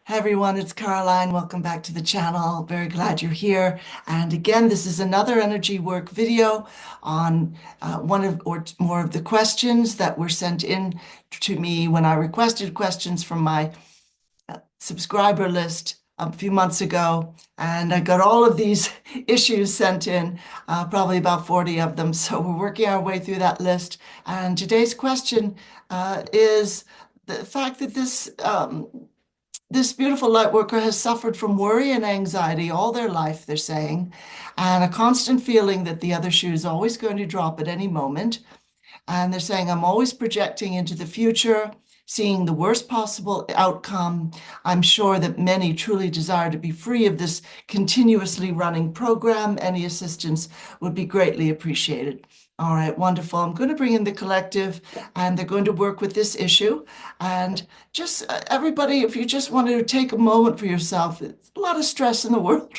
Hi everyone, it's Caroline. Welcome back to the channel. Very glad you're here. And again, this is another energy work video on one of or more of the questions that were sent in to me when I requested questions from my subscriber list a few months ago. And I got all of these issues sent in, probably about 40 of them. So we're working our way through that list. And today's question is the fact that this beautiful light worker has suffered from worry and anxiety all their life, they're saying, and a constant feeling that the other shoe is always going to drop at any moment. And they're saying, I'm always projecting into the future, seeing the worst possible outcome. I'm sure that many truly desire to be free of this continuously running program. Any assistance would be greatly appreciated. All right, wonderful. I'm going to bring in the collective and they're going to work with this issue. And just everybody, if you just want to take a moment for yourself, it's a lot of stress in the world,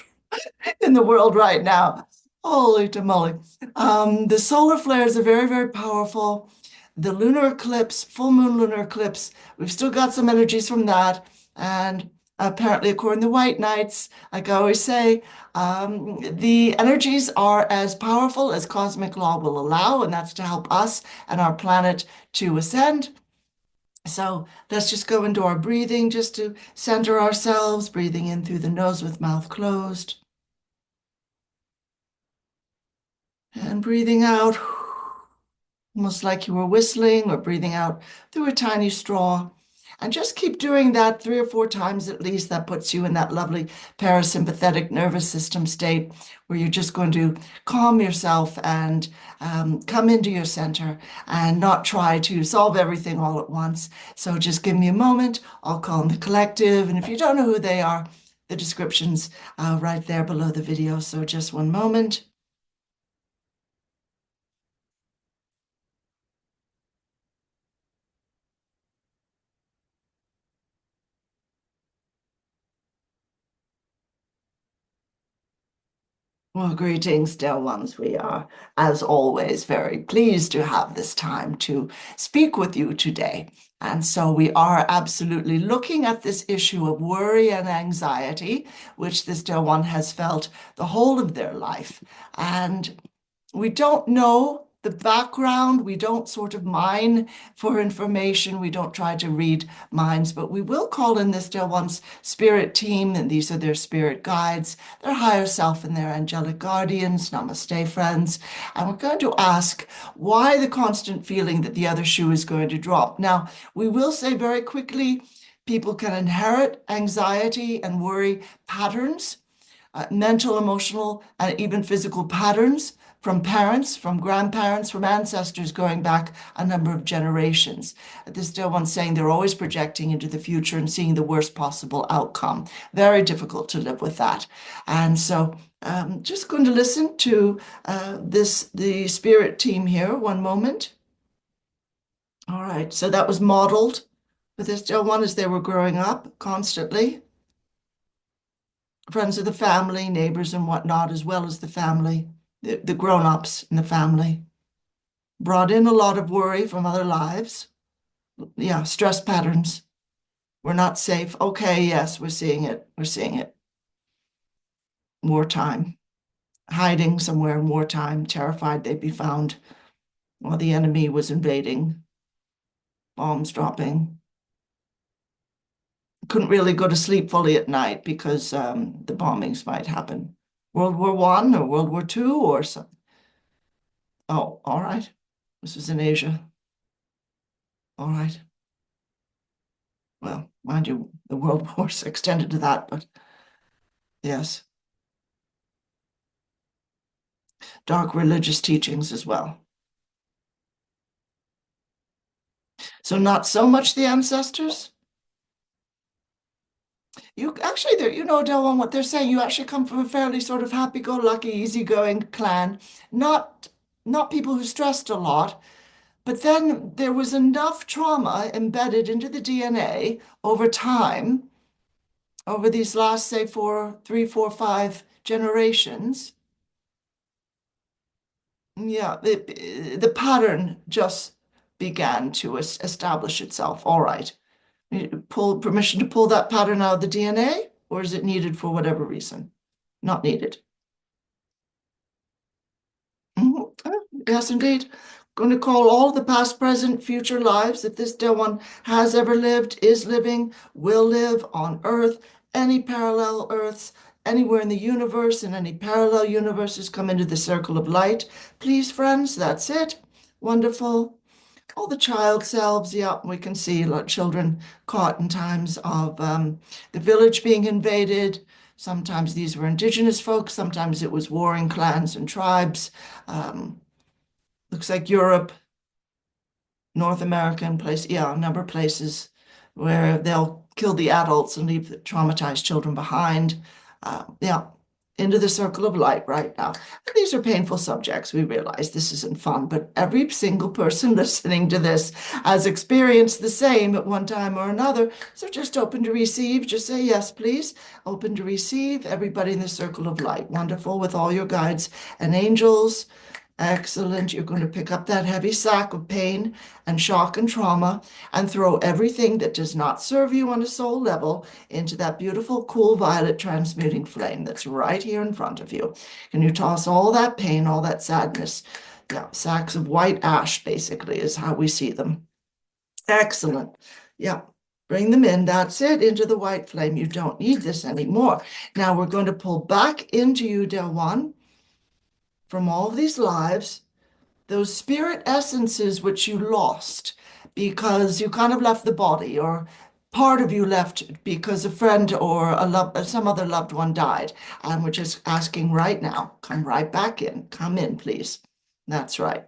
in the world right now. Holy tamale. The solar flares are very, very powerful. The lunar eclipse, full moon lunar eclipse, we've still got some energies from that. And apparently, according to white knights, like I always say, the energies are as powerful as cosmic law will allow, and that's to help us and our planet to ascend. So let's just go into our breathing just to center ourselves, breathing in through the nose with mouth closed. And breathing out, almost like you were whistling or breathing out through a tiny straw. And just keep doing that 3 or 4 times at least. That puts you in that lovely parasympathetic nervous system state where you're just going to calm yourself and come into your center and not try to solve everything all at once. So just give me a moment. I'll call in the collective. And if you don't know who they are, the description's right there below the video. So just one moment. Well, greetings, dear ones. We are, as always, very pleased to have this time to speak with you today. And so we are absolutely looking at this issue of worry and anxiety, which this dear one has felt the whole of their life. And we don't know the background. We don't sort of mine for information. We don't try to read minds, but we will call in this dear one's spirit team, and these are their spirit guides, their higher self, and their angelic guardians. Namaste, friends. And we're going to ask why the constant feeling that the other shoe is going to drop. Now, we will say very quickly, people can inherit anxiety and worry patterns, mental, emotional, and even physical patterns from parents, from grandparents, from ancestors going back a number of generations. This dear one's saying they're always projecting into the future and seeing the worst possible outcome. Very difficult to live with that. And so just going to listen to the spirit team here. One moment. All right, so that was modeled with this dear one as they were growing up constantly. Friends of the family, neighbors and whatnot, as well as the family, the grown-ups in the family. Brought in a lot of worry from other lives. Yeah, stress patterns. We're not safe. Okay, yes, we're seeing it. We're seeing it. Wartime. Hiding somewhere in wartime, terrified they'd be found while the enemy was invading. Bombs dropping. Couldn't really go to sleep fully at night because the bombings might happen. World War I or World War II or something. Oh, all right. This was in Asia. All right. Well, mind you, the world wars extended to that, but yes, dark religious teachings as well. So not so much the ancestors. You actually, Delon, what they're saying, you actually come from a fairly sort of happy-go-lucky, easygoing clan, not not people who stressed a lot. But then there was enough trauma embedded into the DNA over time, over these last, say, 3, 4, 5 generations. Yeah, the pattern just began to establish itself. All right. Pull permission to pull that pattern out of the DNA, or is it needed for whatever reason? Not needed. Yes, indeed. Going to call all the past, present, future lives that this dear one has ever lived, is living, will live on Earth, any parallel Earths, anywhere in the universe, and any parallel universes come into the circle of light. Please, friends, that's it. Wonderful. All the child selves, yeah, we can see a lot of children caught in times of the village being invaded. Sometimes these were indigenous folks, sometimes it was warring clans and tribes. Looks like Europe, North American place, yeah, a number of places where they'll kill the adults and leave the traumatized children behind. Yeah, into the circle of light right now. These are painful subjects. We realize this isn't fun, but every single person listening to this has experienced the same at one time or another. So just open to receive. Just say yes, please. Open to receive. Everybody in the circle of light. Wonderful, with all your guides and angels. Excellent. You're going to pick up that heavy sack of pain and shock and trauma and throw everything that does not serve you on a soul level into that beautiful, cool violet transmuting flame that's right here in front of you. Can you toss all that pain, all that sadness? Yeah, sacks of white ash, basically, is how we see them. Excellent. Yeah. Bring them in. That's it. Into the white flame. You don't need this anymore. Now we're going to pull back into you, dear one, from all of these lives, those spirit essences which you lost because you kind of left the body, or part of you left because a friend or some other loved one died. And we're just asking right now, come right back in. Come in, please. That's right.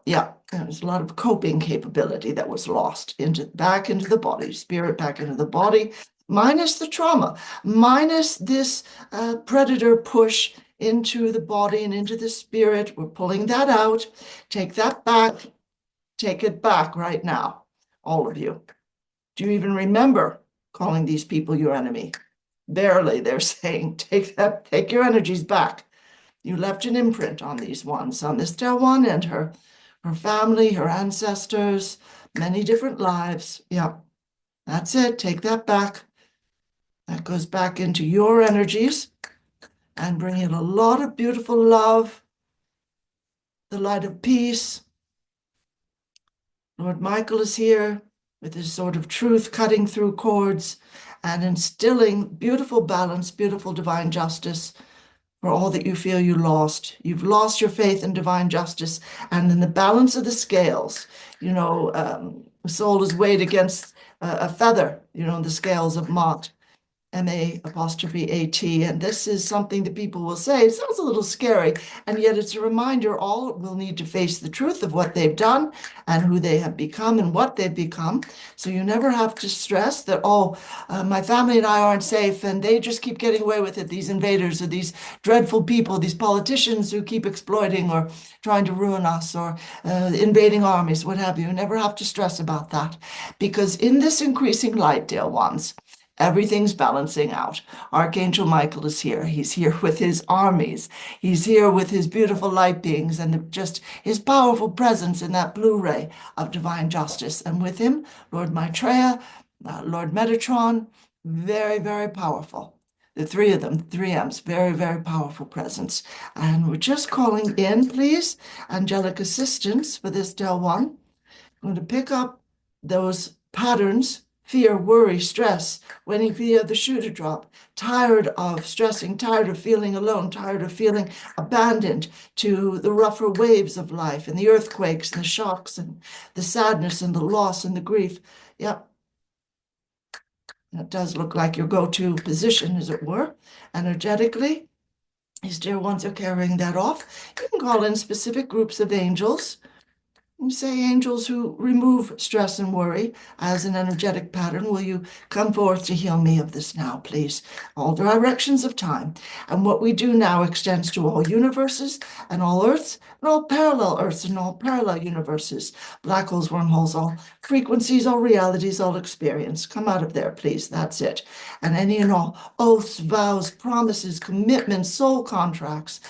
Yeah, there's a lot of coping capability that was lost back into the body, spirit back into the body, minus the trauma, minus this predator push into the body and into the spirit. We're pulling that out. Take that back. Take it back right now, all of you. Do you even remember calling these people your enemy? Barely, they're saying, take your energies back. You left an imprint on these ones, on this dear one and her family, her ancestors, many different lives. Yeah, that's it. Take that back. That goes back into your energies and bring in a lot of beautiful love, the light of peace. Lord Michael is here with his sword of truth cutting through cords and instilling beautiful balance, beautiful divine justice for all that you feel you lost. You've lost your faith in divine justice and in the balance of the scales. The soul is weighed against a feather, the scales of Mott. M-A'-apostrophe-A-T. And this is something that people will say, it sounds a little scary, and yet it's a reminder all will need to face the truth of what they've done and who they have become and what they've become. So you never have to stress that, my family and I aren't safe and they just keep getting away with it, these invaders or these dreadful people, these politicians who keep exploiting or trying to ruin us, or invading armies, what have you. You never have to stress about that, because in this increasing light, dear ones, everything's balancing out. Archangel Michael is here. He's here with his armies. He's here with his beautiful light beings and just his powerful presence in that blue ray of divine justice. And with him, Lord Maitreya, Lord Metatron, very, very powerful. The three of them, 3Ms, very, very powerful presence. And we're just calling in, please, angelic assistance for this Del One. I'm going to pick up those patterns: fear, worry, stress, waiting for the shoe to drop, tired of stressing, tired of feeling alone, tired of feeling abandoned to the rougher waves of life and the earthquakes and the shocks and the sadness and the loss and the grief. Yep. It does look like your go-to position, as it were, energetically. These dear ones are carrying that off. You can call in specific groups of angels. You say, angels who remove stress and worry as an energetic pattern, will you come forth to heal me of this now, please? All directions of time. And what we do now extends to all universes and all Earths and all parallel Earths and all parallel universes, black holes, wormholes, all frequencies, all realities, all experience. Come out of there, please. That's it. And any and all oaths, vows, promises, commitments, soul contracts,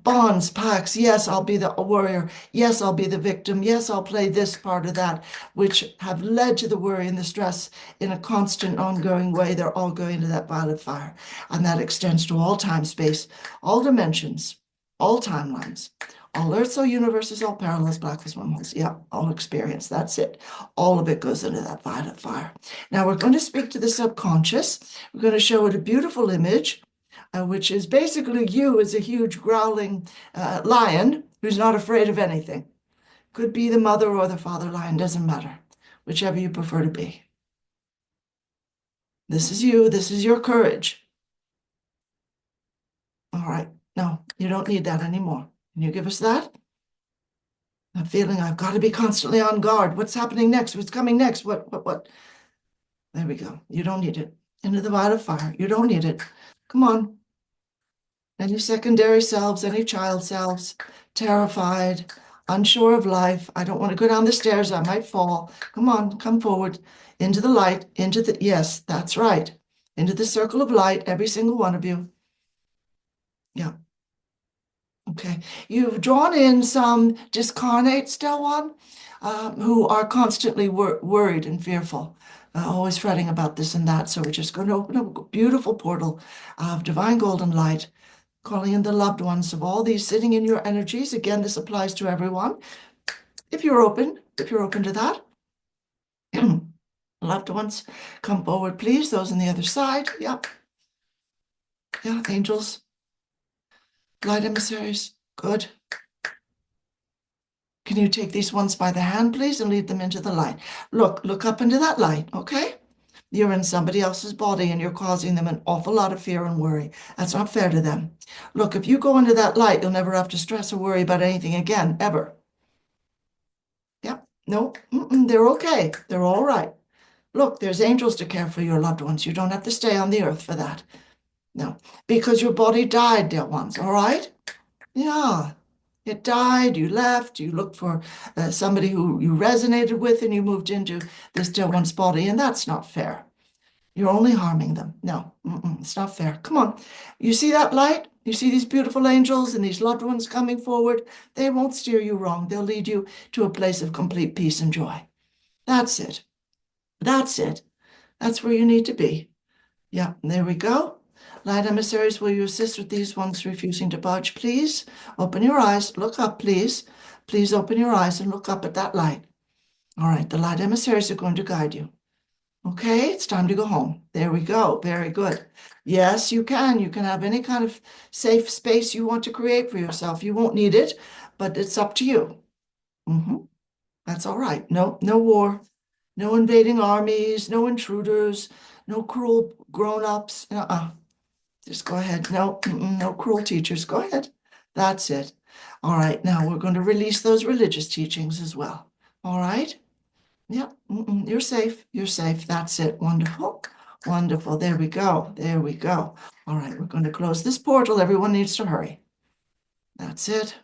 bonds, pacts. Yes, I'll be the warrior. Yes, I'll be the victim. victim. Yes, I'll play this part of that, which have led to the worry and the stress in a constant, ongoing way. They're all going into that violet fire. And that extends to all time, space, all dimensions, all timelines, all Earths, all universes, all parallels, black holes, wormholes. Yeah, all experience. That's it. All of it goes into that violet fire. Now we're going to speak to the subconscious. We're going to show it a beautiful image, which is basically you as a huge growling lion who's not afraid of anything. Could be the mother or the father lion, doesn't matter, whichever you prefer to be. This is you. This is your courage. All right. No, you don't need that anymore. Can you give us that? I'm feeling I've got to be constantly on guard. What's happening next? What's coming next? What? There we go. You don't need it. Into the violet fire. You don't need it. Come on. Any secondary selves, any child selves, terrified, unsure of life. I don't want to go down the stairs. I might fall. Come on, come forward. Into the light, yes, that's right. Into the circle of light, every single one of you. Yeah. Okay. You've drawn in some discarnate still one who are constantly worried and fearful, always fretting about this and that. So we're just going to open a beautiful portal of divine golden light, calling in the loved ones of all these sitting in your energies. Again, this applies to everyone. If you're open to that. Loved ones, come forward, please. Those on the other side. Yep. Yeah, angels, light emissaries. Good. Can you take these ones by the hand, please, and lead them into the light? Look up into that light, okay? You're in somebody else's body and you're causing them an awful lot of fear and worry. That's not fair to them. Look, if you go into that light, you'll never have to stress or worry about anything again, ever. Yep. No, they're okay. They're all right. Look, there's angels to care for your loved ones. You don't have to stay on the earth for that. No, because your body died, dear ones, all right? Yeah, it died, you left, you looked for somebody who you resonated with, and you moved into this dear one's body, and that's not fair. You're only harming them. No, it's not fair. Come on. You see that light? You see these beautiful angels and these loved ones coming forward? They won't steer you wrong. They'll lead you to a place of complete peace and joy. That's it. That's it. That's where you need to be. Yeah, there we go. Light emissaries, will you assist with these ones refusing to budge, please? Open your eyes. Look up, please. Please open your eyes and look up at that light. All right, the light emissaries are going to guide you. Okay, it's time to go home. There we go. Very good. Yes, you can. You can have any kind of safe space you want to create for yourself. You won't need it, but it's up to you. That's all right. No war, no invading armies, no intruders, no cruel grown-ups. Just go ahead. No cruel teachers. Go ahead. That's it. All right. Now we're going to release those religious teachings as well. All right. Yep. You're safe. You're safe. That's it. Wonderful. Wonderful. There we go. There we go. All right. We're going to close this portal. Everyone needs to hurry. That's it.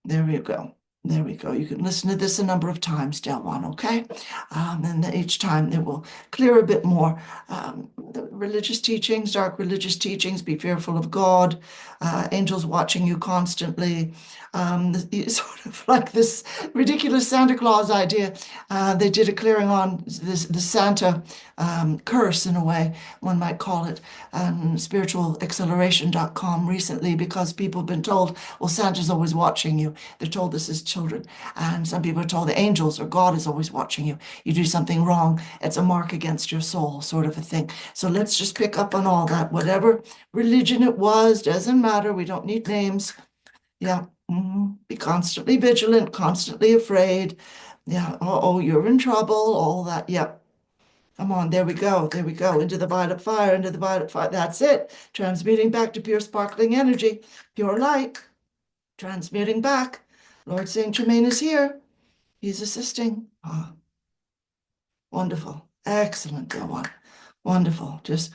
There we go. There we go. You can listen to this a number of times, Del One, okay? And each time it will clear a bit more. The religious teachings, dark religious teachings, be fearful of God, angels watching you constantly, sort of like this ridiculous Santa Claus idea. They did a clearing on the Santa curse, in a way, one might call it, spiritualacceleration.com recently, because people have been told, well, Santa's always watching you. They're told this as children. And some people are told the angels or God is always watching you. You do something wrong, it's a mark against your soul, sort of a thing. So let's just pick up on all that. Whatever religion it was, doesn't matter. We don't need names. Yeah. Be constantly vigilant, constantly afraid. Yeah. Oh, you're in trouble. All that. Yep. Come on, there we go. There we go. Into the violet fire, into the violet fire. That's it. Transmuting back to pure sparkling energy, pure light. Transmuting back. Lord Saint Germain is here. He's assisting. Wonderful. Excellent, dear one. Wonderful. Just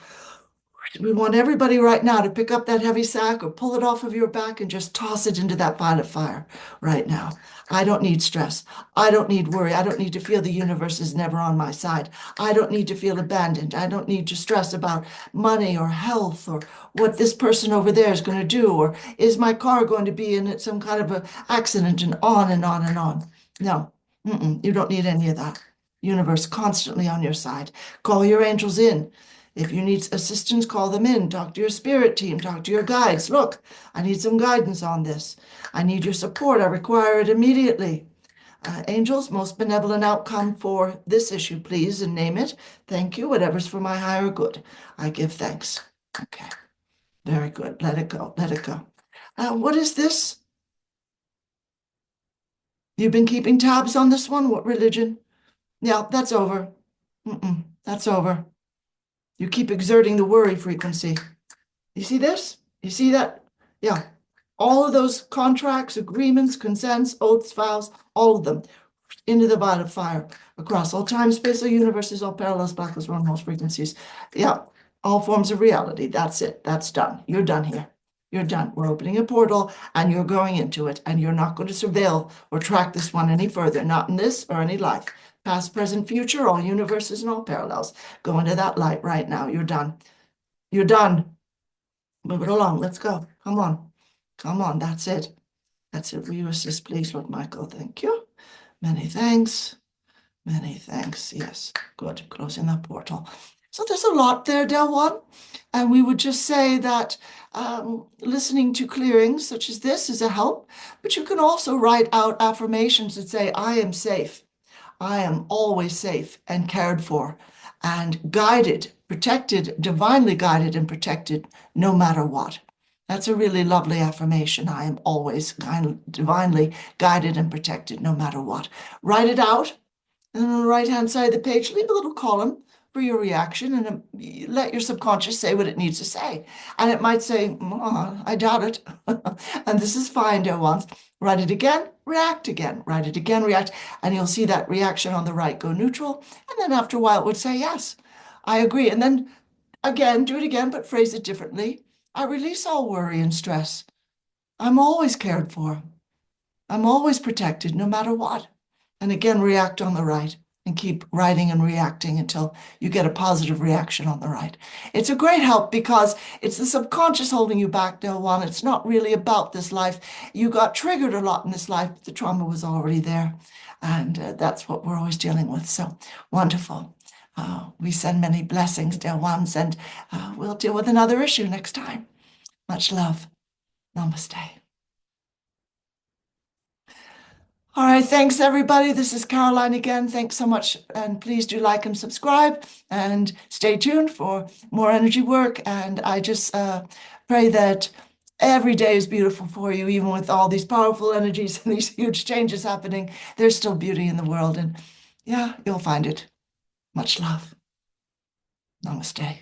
We want everybody right now to pick up that heavy sack or pull it off of your back and just toss it into that pile of fire right now. I don't need stress. I don't need worry. I don't need to feel the universe is never on my side. I don't need to feel abandoned. I don't need to stress about money or health or what this person over there is going to do, or is my car going to be in some kind of an accident, and on and on and on. No, you don't need any of that. Universe constantly on your side. Call your angels in. If you need assistance, call them in. Talk to your spirit team. Talk to your guides. Look, I need some guidance on this. I need your support. I require it immediately. Angels, most benevolent outcome for this issue, please, and name it. Thank you. Whatever's for my higher good. I give thanks. Okay. Very good. Let it go. Let it go. What is this? You've been keeping tabs on this one? What religion? Yeah, that's over. That's over. You keep exerting the worry frequency. You see this? You see that? Yeah. All of those contracts, agreements, consents, oaths, vows, all of them into the violet fire across all time, space, all universes, all parallels, black holes, wormholes, frequencies. Yeah. All forms of reality. That's it. That's done. You're done here. You're done. We're opening a portal and you're going into it, and you're not going to surveil or track this one any further, not in this or any life. Past, present, future, all universes and all parallels. Go into that light right now. You're done. You're done. Move it along. Let's go. Come on. Come on. That's it. That's it. Will you assist, please, Lord Michael? Thank you. Many thanks. Many thanks. Yes. Good. Closing that portal. So there's a lot there, Del One. And we would just say that listening to clearings such as this is a help, but you can also write out affirmations that say, I am safe. I am always safe and cared for and guided, protected, divinely guided and protected no matter what. That's a really lovely affirmation. I am always divinely guided and protected no matter what. Write it out, and on the right-hand side of the page, leave a little column for your reaction, and let your subconscious say what it needs to say. And it might say, oh, I doubt it. And this is fine, dear ones. Write it again, react again. Write it again, react. And you'll see that reaction on the right go neutral. And then after a while, it would say, yes, I agree. And then again, do it again, but phrase it differently. I release all worry and stress. I'm always cared for. I'm always protected, no matter what. And again, react on the right. And keep writing and reacting until you get a positive reaction on the right. It's a great help because it's the subconscious holding you back, Del One. It's not really about this life. You got triggered a lot in this life, but the trauma was already there. And that's what we're always dealing with. So wonderful. We send many blessings, Del Ones, and we'll deal with another issue next time. Much love. Namaste. All right, thanks everybody. This is Caroline again. Thanks so much. And please do like and subscribe and stay tuned for more energy work. And I just pray that every day is beautiful for you, even with all these powerful energies and these huge changes happening. There's still beauty in the world. And yeah, you'll find it. Much love. Namaste.